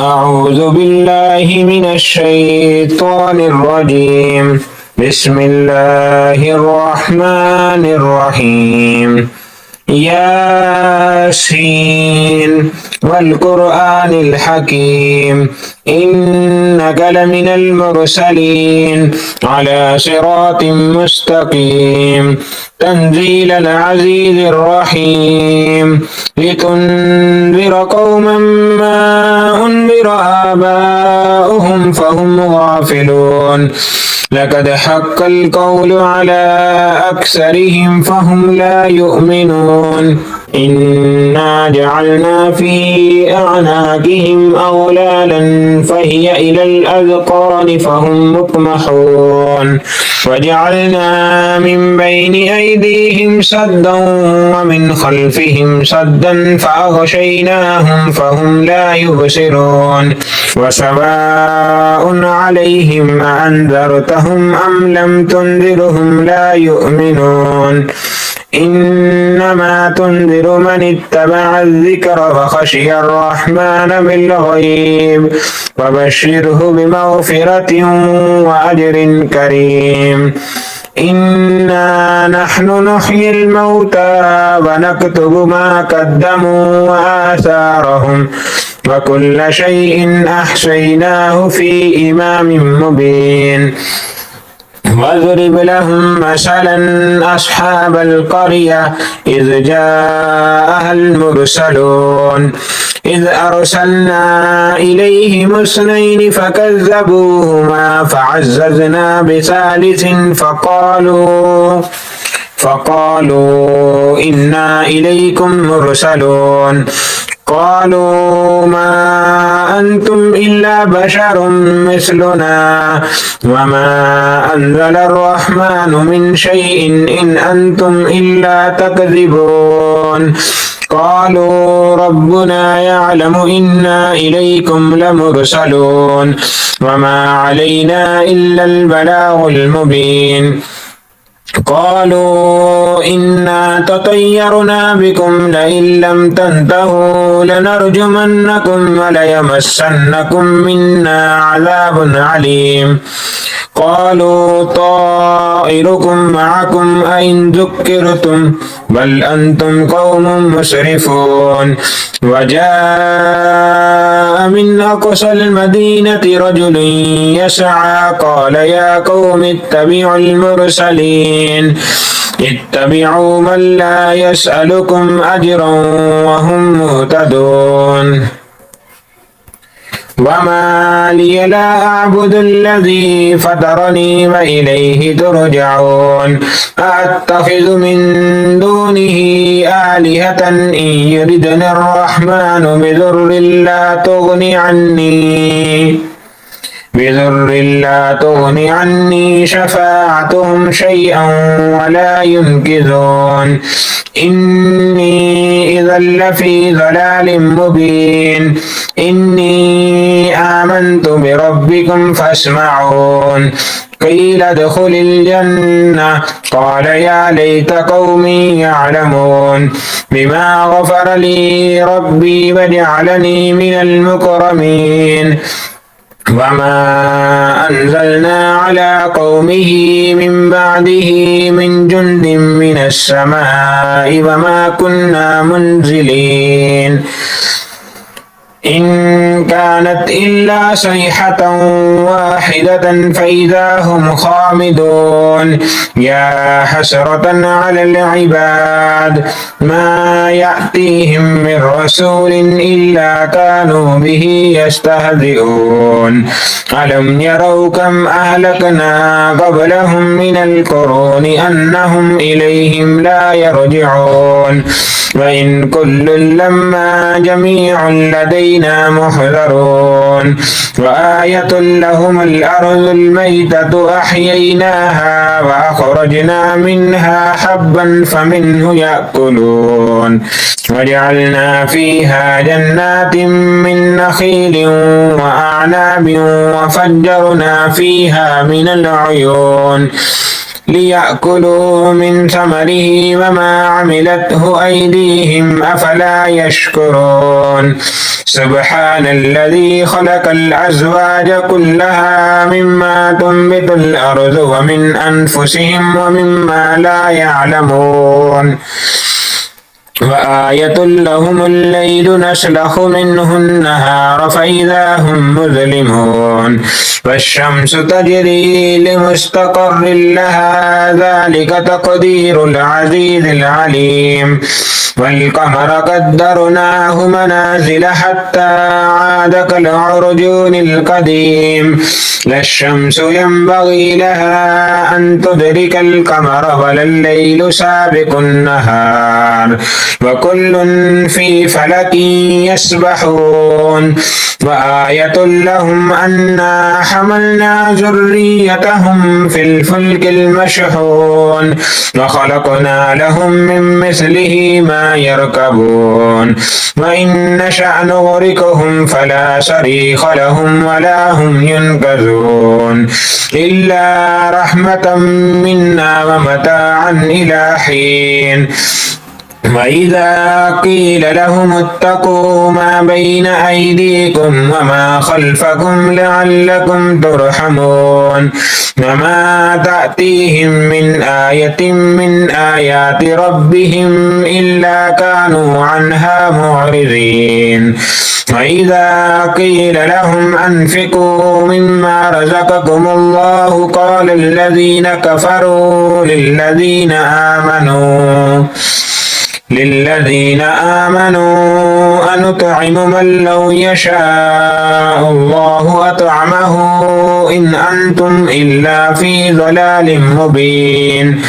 أعوذ بالله من الشيطان الرجيم. بسم الله الرحمن الرحيم. ياسين والقرآن الحكيم إنك لمن المرسلين على صراط مستقيم تنزيل العزيز الرحيم لتنذر قوما ما أنذر آباؤهم فهم غافلون لقد حق القول على أكثرهم فهم لا يؤمنون إنا جعلنا في أعناقهم أغلالا فهي إلى الأذقان فهم مقمحون وجعلنا من بين أيديهم سدا ومن خلفهم سدا فأغشيناهم فهم لا يبصرون وسواء عليهم أأنذرتهم أم لم تنذرهم لا يؤمنون إنما تنذر من اتبع الذكر وخشي الرحمن بالغيب وبشره بمغفرة وأجر كريم. إنا نحن نحيي الموتى ونكتب ما قدموا وآثارهم وكل شيء أحصيناه في إمام مبين. واضرب لهم مثلا أصحاب القرية إذ جاءها المرسلون إذ أرسلنا إليهم اثنين فكذبوهما فعززنا بثالث فقالوا إنا إليكم مرسلون قالوا ما أنتم إلا بشر مثلنا وما أنزل الرحمن من شيء إن أنتم إلا تكذبون قالوا ربنا يعلم إنا إليكم لمرسلون وما علينا إلا البلاغ المبين. قالوا إنا تطيرنا بكم لئن لم تنتهوا لنرجمنكم وليمسنكم منا عذاب عليم. قالوا طائركم معكم أئن ذكرتم بل أنتم قوم مسرفون. وجاء من أقصى المدينة رجل يسعى قال يا قوم اتبعوا المرسلين اتبعوا من لا يسألكم أجرا وهم مهتدون. وما لي لا أعبد الذي فطرني وإليه ترجعون أأتخذ من دونه آلهة إن يردني الرحمن بضر لا تغني عني شفاعتهم شيئا ولا ينقذون إني إذا لفي ضلال مبين. إني آمنت بربكم فاسمعون. قيل ادخل الجنة قال يا ليت قومي يعلمون بما غفر لي ربي وجعلني من المكرمين. وما أنزلنا على قومه من بعده من جند من السماء وما كنا منزلين إن كانت إلا صيحة واحدة فإذا هم خامدون. يا حسرة على العباد ما يأتيهم من رسول إلا كانوا به يستهزئون. ألم يروا كم أهلكنا قبلهم من القرون أنهم إليهم لا يرجعون. وإن كل لما جميع لدينا محضرون. وآية لهم الأرض الميتة أحييناها وأخرجنا منها حبا فمنه يأكلون. وجعلنا فيها جنات من نخيل وأعناب وفجرنا فيها من العيون ليأكلوا من ثمره وما عملته أيديهم أفلا يشكرون سبحان الذي خلق الأزواج كلها مما تنبت الأرض ومن أنفسهم ومما لا يعلمون وآية لهم الليل نسلخ منه النهار فإذا هم مظلمون والشمس تجري لمستقر لها ذلك تقدير العزيز العليم والقمر قدرناه منازل حتى عاد كالعرجون القديم لا الشمس ينبغي لها أن تدرك القمر ولا الليل سابق النهار وكل في فلك يسبحون وآية لهم أنا حملنا ذريتهم في الفلك المشحون وخلقنا لهم من مثله ما يركبون وإن نشأ نغرقهم فلا صريخ لهم ولا هم ينقذون إلا رحمة منا ومتاعا إلى حين وإذا قيل لهم اتقوا ما بين أيديكم وما خلفكم لعلكم ترحمون وما تأتيهم من آية من آيات ربهم إلا كانوا عنها معرضين وإذا قيل لهم أنفقوا مما رزقكم الله قال الذين كفروا للذين آمنوا أنطعم من لو يشاء الله أطعمه إن أنتم إلا في ضلال مبين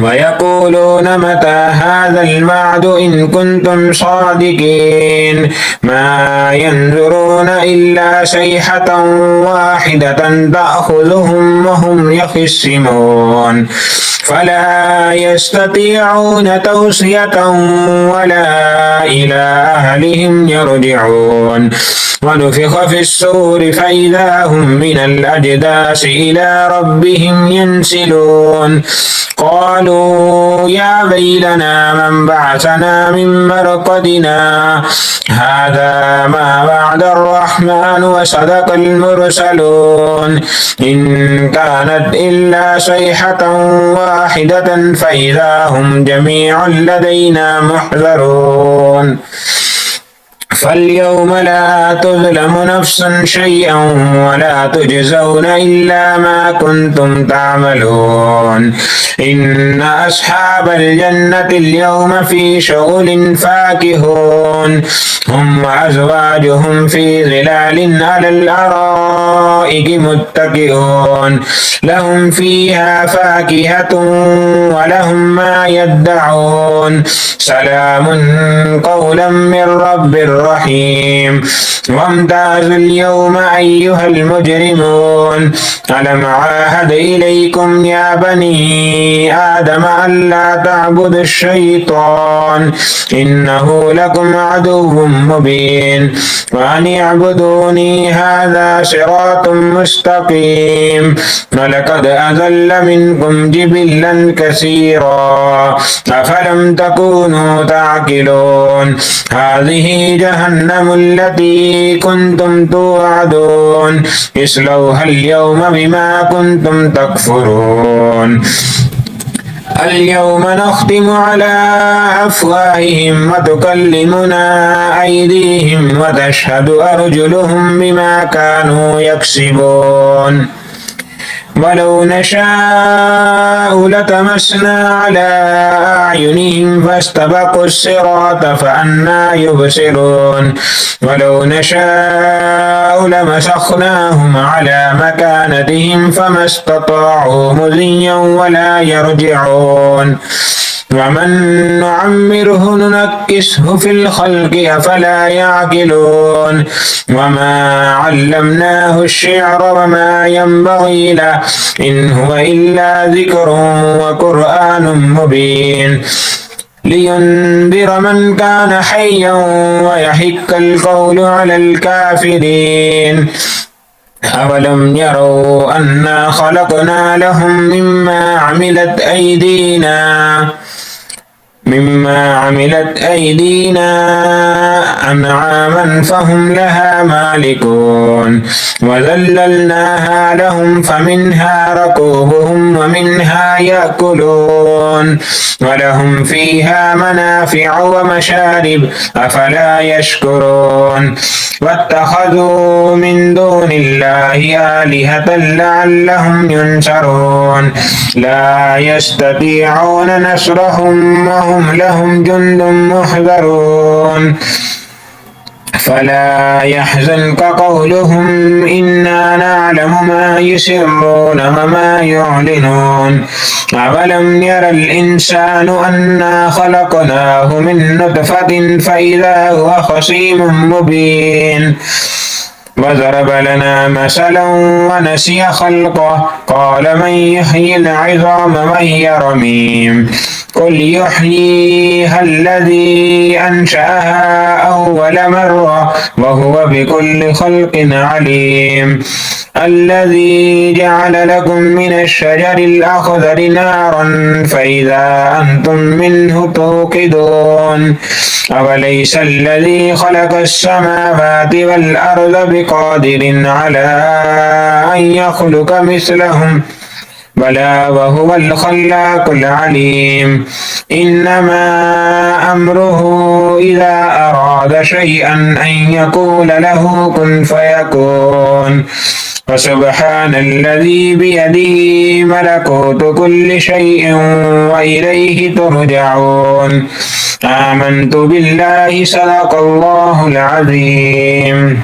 ويقولون متى هذا الوعد إن كنتم صادقين ما ينظرون إلا صيحة واحدة تأخذهم وهم يخصمون فلا يستطيعون توصية ولا إلى أهلهم يرجعون ونفخ في الصور فإذا هم من الأجداث إلى ربهم ينسلون قالوا يا ويلنا من بعثنا من مرقدنا هذا ما وعد الرحمن وصدق المرسلون إن كانت إلا صيحة واحدة فإذا هم جميع لدينا محضرون فاليوم لا تظلم نفس شيئا ولا تجزون إلا ما كنتم تعملون إن أصحاب الجنة اليوم في شغل فاكهون هم وأزواجهم في ظلال على الأرائك متكئون لهم فيها فاكهة ولهم ما يدعون سلام قولا من رب رحيم وامتازوا اليوم أيها المجرمون ألم عاهد إليكم يا بني آدم ألا تعبدوا الشيطان إنه لكم عدو مبين وأن اعبدوني هذا صراط مستقيم ولقد أضل منكم جبلا كثيرا أفلم تكونوا تعقلون هذه جهنم التي كنتم توعدون اصلوها اليوم بما كنتم تكفرون اليوم نختم على أفواههم وتكلمنا أيديهم وتشهد أرجلهم بما كانوا يكسبون ولو نشاء لتمسنا على أعينهم فاستبقوا الصراط فأنى يبصرون ولو نشاء لمسخناهم على مكانتهم فما استطاعوا مضيا ولا يرجعون ومن نعمره ننكسه في الخلق أفلا يعقلون وما علمناه الشعر وما ينبغي له إن هو إلا ذكر وقرآن مبين لينذر من كان حيا ويحق القول على الكافرين أولم يروا أنا خلقنا لهم مما عملت أيدينا أنعاما فهم لها مالكون وذللناها لهم فمنها ركوبهم ومنها يأكلون ولهم فيها منافع ومشارب أفلا يشكرون واتخذوا من دون الله آلهة لعلهم ينصرون لا يستطيعون نصرهم وهم لهم جند محضرون فلا يحزنك قولهم إنا نعلم ما يسرون وما يعلنون أولم ير الإنسان أنا خلقناه من نطفة فإذا هو خصيم مبين وضرب لنا مثلا ونسي خلقه قال من يحيي العظام وهي رميم قل يحييها الذي أنشأها أول مرة وهو بكل خلق عليم الذي جعل لكم من الشجر الأخضر نارا فإذا أنتم منه توقدون أوليس الذي خلق السماوات والأرض بقادر على أن يخلق مثلهم بلى وهو الخلاق العليم إنما أمره إذا أراد شيئا أن يقول له كن فيكون فسبحان الذي بيده ملكوت كل شيء وإليه ترجعون آمنت بالله صدق الله العظيم